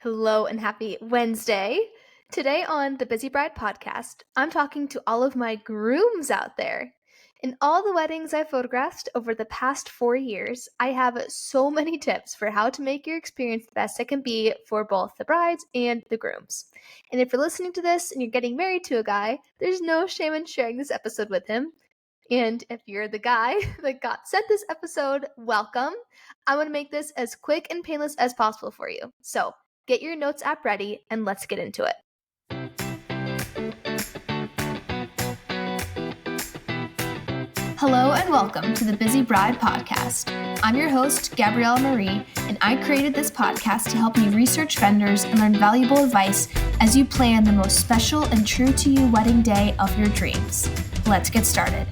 Hello and happy Wednesday. Today on the Busy Bride podcast, I'm talking to all of my grooms out there. In all the weddings I've photographed over the past 4 years, I have so many tips for how to make your experience the best it can be for both the brides and the grooms. And if you're listening to this and you're getting married to a guy, there's no shame in sharing this episode with him. And if you're the guy that got sent this episode, welcome. I want to make this as quick and painless as possible for you. So get your notes app ready and let's get into it. Hello and welcome to the Busy Bride podcast. I'm your host, Gabriella Marie, and I created this podcast to help you research vendors and learn valuable advice as you plan the most special and true to you wedding day of your dreams. Let's get started.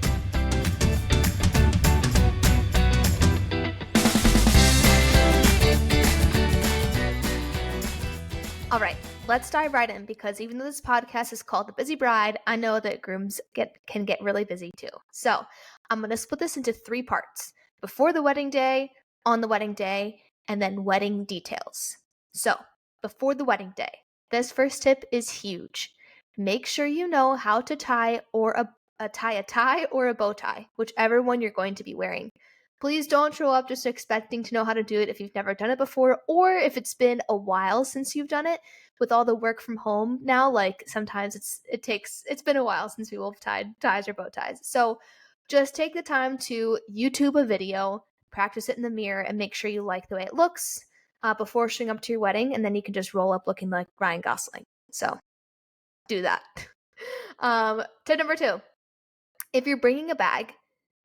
All right, let's dive right in because even though this podcast is called The Busy Bride, I know that grooms can get really busy too. So I'm going to split this into 3 parts: before the wedding day, on the wedding day, and then wedding details. So before the wedding day, this first tip is huge. Make sure you know how to tie or a tie or a bow tie, whichever one you're going to be wearing. Please don't show up just expecting to know how to do it if you've never done it before, or if it's been a while since you've done it. With all the work from home now, like sometimes it's been a while since people have tied ties or bow ties. So just take the time to YouTube a video, practice it in the mirror, and make sure you like the way it looks before showing up to your wedding, and then you can just roll up looking like Ryan Gosling. So do that. Tip number 2, if you're bringing a bag,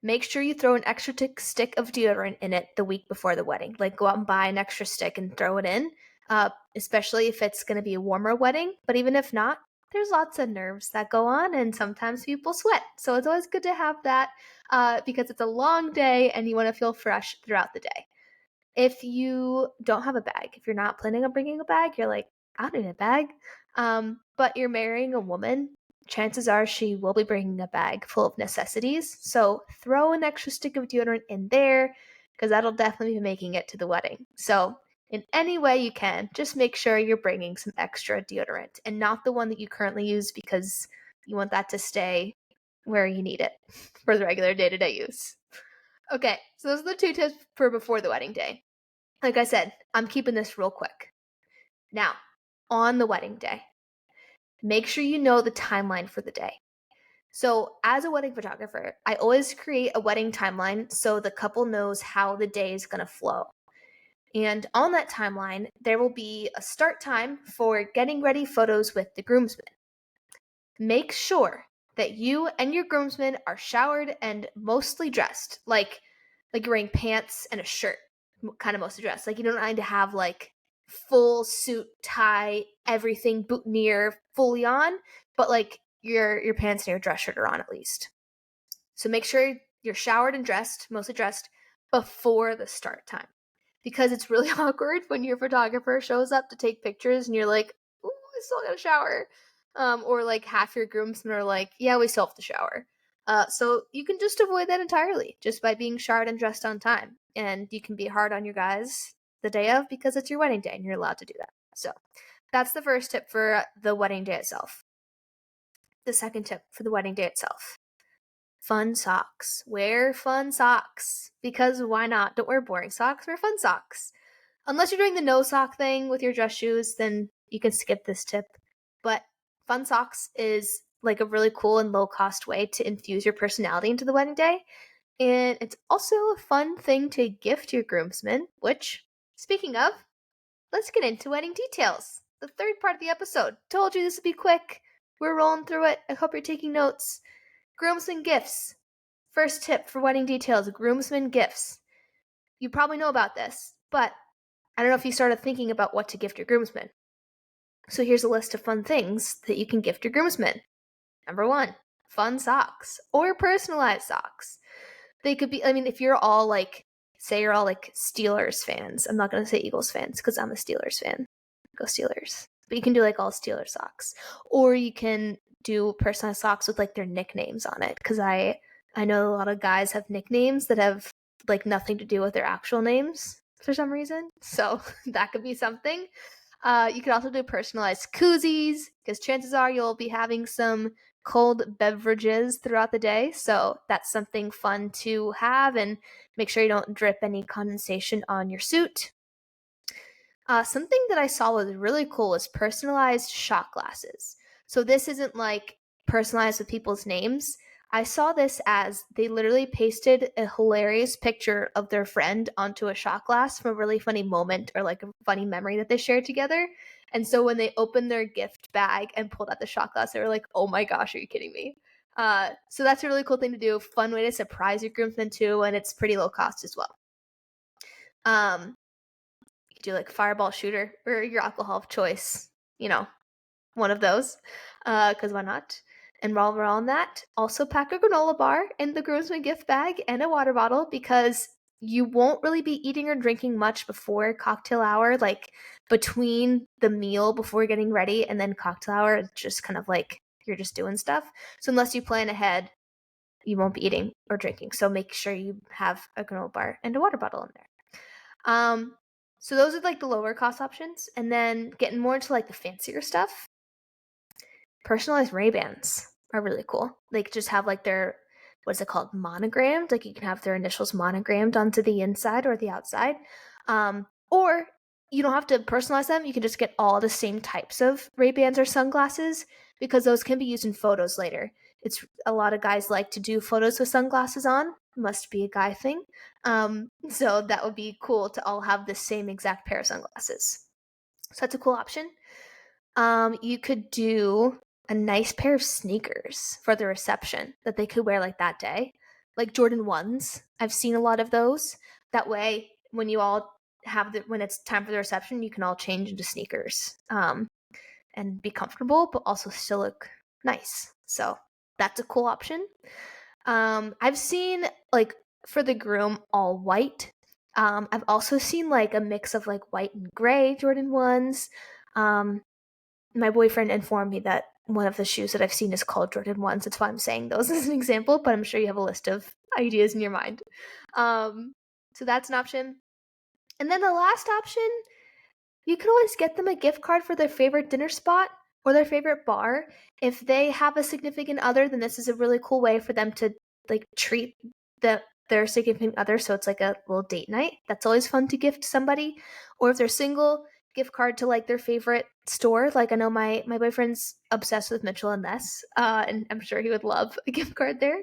make sure you throw an extra stick of deodorant in it the week before the wedding. Like go out and buy an extra stick and throw it in, especially if it's going to be a warmer wedding. But even if not, there's lots of nerves that go on and sometimes people sweat. So it's always good to have that because it's a long day and you want to feel fresh throughout the day. If you don't have a bag, if you're not planning on bringing a bag, you're like, I don't need a bag. But you're marrying a woman, chances are she will be bringing a bag full of necessities. So throw an extra stick of deodorant in there because that'll definitely be making it to the wedding. So in any way you can, just make sure you're bringing some extra deodorant and not the one that you currently use because you want that to stay where you need it for the regular day-to-day use. Okay, so those are the 2 tips for before the wedding day. Like I said, I'm keeping this real quick. Now, on the wedding day, make sure you know the timeline for the day. So as a wedding photographer, I always create a wedding timeline so the couple knows how the day is going to flow. And on that timeline, there will be a start time for getting ready photos with the groomsmen. Make sure that you and your groomsmen are showered and mostly dressed, like you're wearing pants and a shirt, kind of mostly dressed. Like you don't need to have like full suit, tie, everything boutonniere fully on, but like your pants and your dress shirt are on at least. So make sure you're showered and dressed, mostly dressed, before the start time. Because it's really awkward when your photographer shows up to take pictures and you're like, ooh, I still gotta shower. Or like half your groomsmen are like, yeah, we still have to shower. So you can just avoid that entirely just by being showered and dressed on time. And you can be hard on your guys the day of because it's your wedding day and you're allowed to do that. So that's the first tip for the wedding day itself. The second tip for the wedding day itself: fun socks. Wear fun socks because why not? Don't wear boring socks, wear fun socks. Unless you're doing the no sock thing with your dress shoes, then you can skip this tip. But fun socks is like a really cool and low cost way to infuse your personality into the wedding day. And it's also a fun thing to gift your groomsmen, which, speaking of, let's get into wedding details. The third part of the episode. Told you this would be quick. We're rolling through it. I hope you're taking notes. Groomsmen gifts. First tip for wedding details: groomsmen gifts. You probably know about this, but I don't know if you started thinking about what to gift your groomsmen. So here's a list of fun things that you can gift your groomsmen. Number 1, fun socks or personalized socks. They could be, if you're all like, say you're all like Steelers fans. I'm not going to say Eagles fans because I'm a Steelers fan. Go Steelers. But you can do like all Steelers socks. Or you can do personalized socks with like their nicknames on it. Because I know a lot of guys have nicknames that have like nothing to do with their actual names for some reason. So that could be something. You can also do personalized koozies because chances are you'll be having some cold beverages throughout the day. So that's something fun to have, and make sure you don't drip any condensation on your suit. Something that I saw was really cool is personalized shot glasses. So this isn't like personalized with people's names. I saw this as they literally pasted a hilarious picture of their friend onto a shot glass from a really funny moment or like a funny memory that they shared together. And so when they opened their gift bag and pulled out the shot glass, they were like, "Oh my gosh, are you kidding me?" So that's a really cool thing to do. Fun way to surprise your groomsmen too, and it's pretty low cost as well. Um, you could do like fireball shooter or your alcohol of choice, you know, one of those, because why not? And while we're on that, also pack a granola bar in the groomsmen gift bag and a water bottle because you won't really be eating or drinking much before cocktail hour, like between the meal before getting ready and then cocktail hour. It's just kind of like you're just doing stuff. So unless you plan ahead, you won't be eating or drinking. So make sure you have a granola bar and a water bottle in there. So those are like the lower cost options, and then getting more into like the fancier stuff. Personalized Ray-Bans are really cool. They could just have like their, what's it called, monogrammed. Like you can have their initials monogrammed onto the inside or the outside. Or you don't have to personalize them. You can just get all the same types of Ray-Bans or sunglasses because those can be used in photos later. It's a lot of guys like to do photos with sunglasses on. Must be a guy thing. So that would be cool to all have the same exact pair of sunglasses. So that's a cool option. You could do a nice pair of sneakers for the reception that they could wear like that day. Like Jordan 1s. I've seen a lot of those. That way, when you all have when it's time for the reception, you can all change into sneakers. And be comfortable, but also still look nice. So that's a cool option. I've seen like for the groom all white. I've also seen like a mix of like white and gray Jordan 1s. My boyfriend informed me that one of the shoes that I've seen is called Jordan 1s. That's why I'm saying those as an example, but I'm sure you have a list of ideas in your mind. So that's an option. And then the last option, you can always get them a gift card for their favorite dinner spot or their favorite bar. If they have a significant other, then this is a really cool way for them to like treat their significant other. So it's like a little date night. That's always fun to gift somebody. Or if they're single, gift card to like their favorite store. Like I know my boyfriend's obsessed with Mitchell and Ness, and I'm sure he would love a gift card there.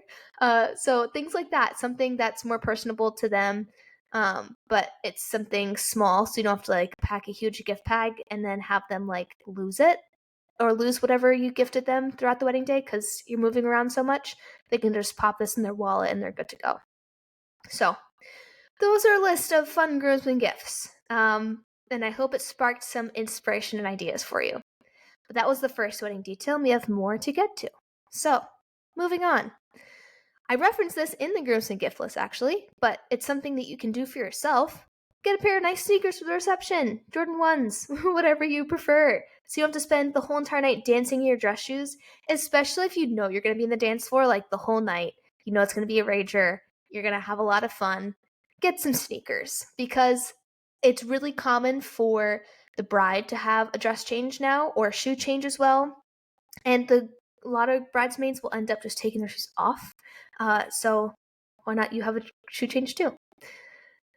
So things like that, something that's more personable to them. But it's something small, so you don't have to like pack a huge gift bag and then have them like lose it or lose whatever you gifted them throughout the wedding day because you're moving around so much. They can just pop this in their wallet and they're good to go. So those are a list of fun groomsmen gifts. And I hope it sparked some inspiration and ideas for you. But that was the first wedding detail, and we have more to get to. So, moving on. I referenced this in the groomsmen gift list actually, but it's something that you can do for yourself. Get a pair of nice sneakers for the reception, Jordan 1s, whatever you prefer. So you don't have to spend the whole entire night dancing in your dress shoes, especially if you know you're going to be in the dance floor like the whole night. You know it's going to be a rager. You're going to have a lot of fun. Get some sneakers because it's really common for the bride to have a dress change now or a shoe change as well. And a lot of bridesmaids will end up just taking their shoes off. So why not you have a shoe change too?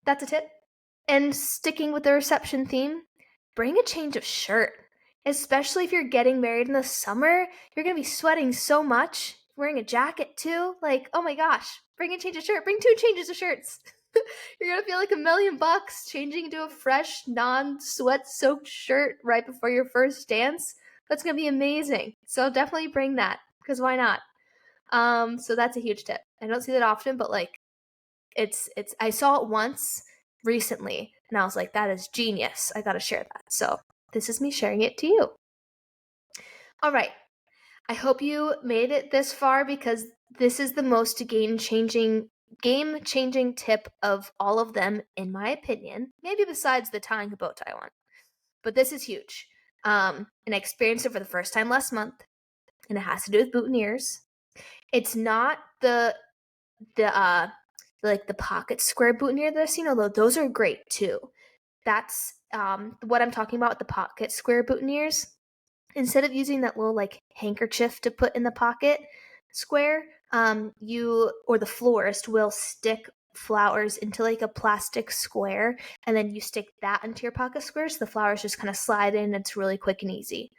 That's a tip. And sticking with the reception theme, bring a change of shirt. Especially if you're getting married in the summer, you're going to be sweating so much. Wearing a jacket too. Like, oh my gosh, bring a change of shirt. Bring 2 changes of shirts. You're going to feel like $1,000,000 changing into a fresh, non-sweat soaked shirt right before your first dance. That's going to be amazing. So definitely bring that because why not? So that's a huge tip. I don't see that often, but like it's I saw it once recently and I was like, that is genius. I got to share that. So this is me sharing it to you. All right. I hope you made it this far because this is the most game-changing tip of all of them, in my opinion. Maybe besides the tying a bow tie one. But this is huge. And I experienced it for the first time last month. And it has to do with boutonnieres. It's not the like the pocket square boutonniere that I've seen, although those are great too. that's what I'm talking about with the pocket square boutonnieres. Instead of using that little like handkerchief to put in the pocket square, you or the florist will stick flowers into like a plastic square, and then you stick that into your pocket square so the flowers just kind of slide in. It's really quick and easy.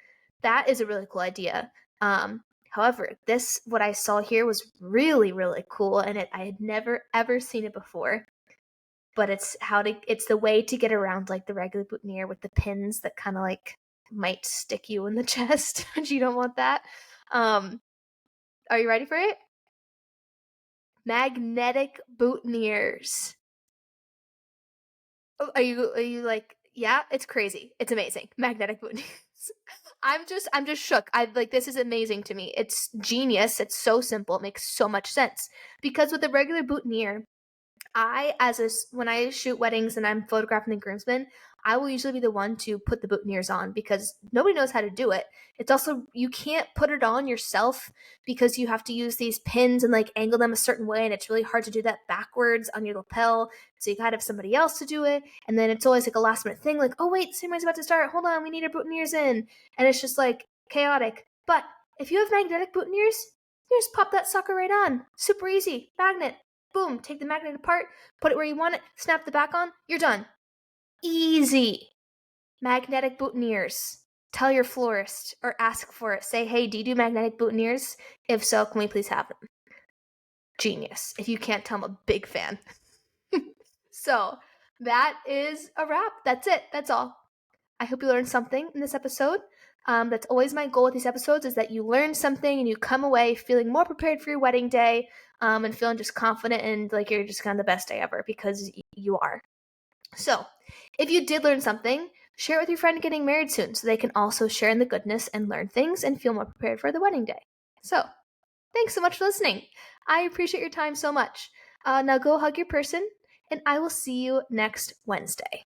That is a really cool idea. However, this what I saw here was really, really cool, and I had never ever seen it before. But it's the way to get around like the regular boutonniere with the pins that kind of like might stick you in the chest, and you don't want that. Um, are you ready for it? Magnetic boutonnieres. Oh, are you like, yeah, it's crazy. It's amazing. Magnetic boutonnieres. I'm just shook. I like this is amazing to me. It's genius. It's so simple. It makes so much sense. Because with a regular boutonniere, when I shoot weddings and I'm photographing the groomsmen, I will usually be the one to put the boutonnieres on because nobody knows how to do it. It's also, you can't put it on yourself because you have to use these pins and like angle them a certain way, and it's really hard to do that backwards on your lapel. So you gotta have somebody else to do it, and then it's always like a last minute thing, like, oh wait, the ceremony's about to start. Hold on, we need our boutonnieres in, and it's just like chaotic. But if you have magnetic boutonnieres, you just pop that sucker right on. Super easy. Magnet. Boom, take the magnet apart, put it where you want it, snap the back on, you're done. Easy. Magnetic boutonnieres. Tell your florist or ask for it. Say, hey, do you do magnetic boutonnieres? If so, can we please have them? Genius. If you can't tell, I'm a big fan. So that is a wrap. That's it. That's all. I hope you learned something in this episode. That's always my goal with these episodes, is that you learn something and you come away feeling more prepared for your wedding day, and feeling just confident and like you're just kind of the best day ever, because you are. So if you did learn something, share it with your friend getting married soon so they can also share in the goodness and learn things and feel more prepared for the wedding day. So thanks so much for listening. I appreciate your time so much. Now go hug your person, and I will see you next Wednesday.